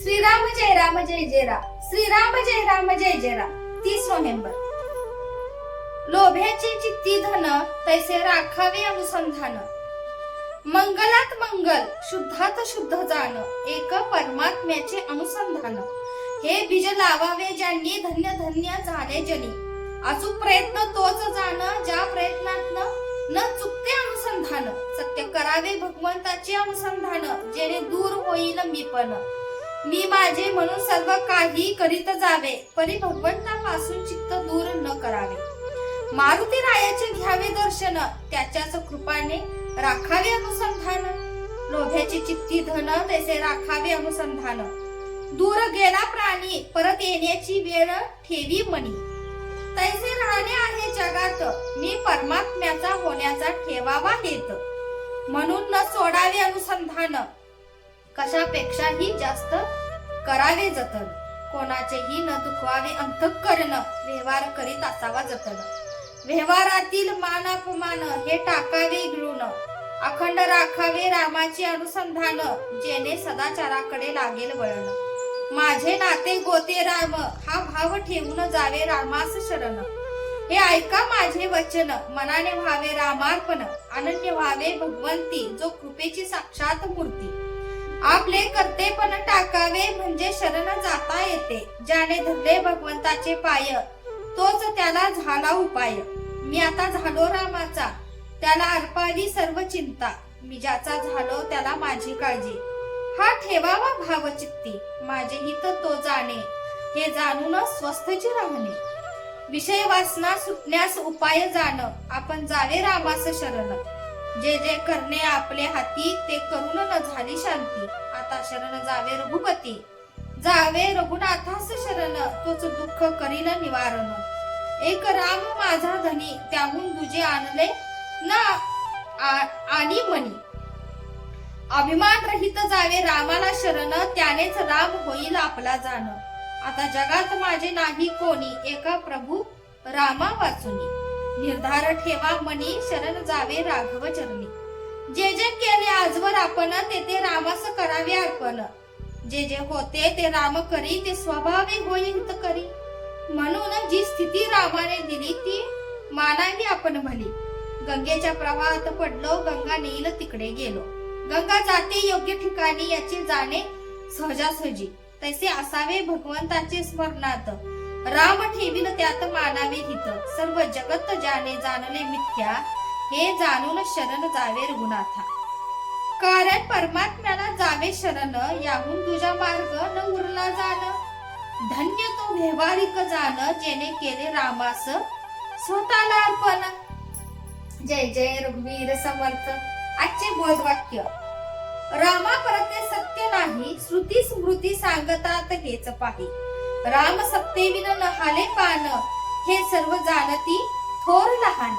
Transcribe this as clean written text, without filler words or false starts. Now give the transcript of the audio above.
श्रीराम जय राम जय जय राम, श्रीराम जय राम जय जय Ram. 30 November. लोभ्याचे चित्ती धन तैसे राखावे अनुसंधान. मंगलात मंगल शुद्धात शुद्ध जाण, एक परमात्म्याचे अनुसंधान. हे बीज लावावे ज्यांनी धन्य धन्य झाले जनी. अचूक प्रयत्न तोच जाण, ज्या प्रयत्नात न चुकते अनुसंधान. सत्य करावे भगवंताचे अनुसंधान, जेणे दूर होईल मी पण. मी माझे म्हणून सर्व काही करीत जावे, परी भगवंतापासून चित्त दूर न करावे. मारुती रायाचे घ्यावे दर्शन, त्याच्याच कृपाने राखावे अनुसंधान. लोभ्याचे चित्ती धन तैसे राखावे अनुसंधान. दूर गेला प्राणी परत येण्याची वेळ ठेवी मनी. तैसे राहणे आहे जगात, मी परमात्म्याचा होण्याचा ठेवावा हेत. म्हणून न सोडावे अनुसंधान, कशापेक्षाही जास्त करावे जतन. कोणाचेही न दुखवावे अंतःकरण, व्यवहार करीत असावा जतन. व्यवहारातील मान अपमान हे टाकावे गिळून, अखंड राखावे रामाचे अनुसंधान. जेणे सदाचाराकडे लागेल वळण. माझे नाते गोते राम, हा भाव ठेवून जावे रामास शरण. हे ऐका माझे वचन, मनाने व्हावे रामार्पण. अनन्य व्हावे भगवंती, जो कृपेची साक्षात मूर्ती. आपले कर्तेपण टाकावे म्हणजे शरण जाता येते. ज्याने धरले भगवंताचे पाय, तोच त्याला झाला उपाय. मी आता झालो रामाचा, त्याला अर्पावी सर्व चिंता. मी ज्याचा झालो त्याला माझी काळजी. हा ठेवावा भाव चित्ती, माझे हित तो जाणे. हे जाणून स्वस्थची राहणे. विषय वासना सुटण्यास उपाय जाण, आपण जावे रामास शरण. जे जे करणे आपले हाती, ते करून न झाली शांती. आता शरण जावे रघुपती, जावे रघुनाथास शरण. तोच दुःख करील निवारण. एक राम माझा धनी, त्याहून दुजे आणले ना आणि मनी. अभिमान रहित जावे रामाला शरण, त्यानेच राम होईल आपला जाण. आता जगात माझे नाही कोणी, एका प्रभू रामा वाचुनी. निर्धार ठेवा मनी, शरण जावे राघव चरणी. जे जे केले आजवर आपण, ते ते रामास करावे अर्पण. जे जे होते ते राम करी, ते स्वभावे होई हित करी. म्हणून जी स्थिती रामाने दिली, ती मानावी आपण भली. गंगेच्या प्रवाहात पडलो, गंगा नेईल तिकडे गेलो. गंगा जाते योग्य ठिकाणी, याचे जाणे सहजासहजी. तैसे असावे भगवंताचे स्मरणात, राम ठेवील त्यात मानावे हित. सर्व जगत ज्याने जाणले मिथ्या, हे जाणून शरण जावे रघुनाथा. कारण परमात्म्याला जावे शरण, याहून तुझा मार्ग न उरला जाण. धन्य तो व्यवहारिक जाण, जेने केले रामास स्वतःला अर्पण. जय जय रघुवीर समर्थ. आजचे बोधवाक्य. रामा परते सत्य नाही, श्रुती स्मृती सांगतात हेच पाही. राम सत्तेविन नहाले पान, हे सर्व जाणती थोर लहान.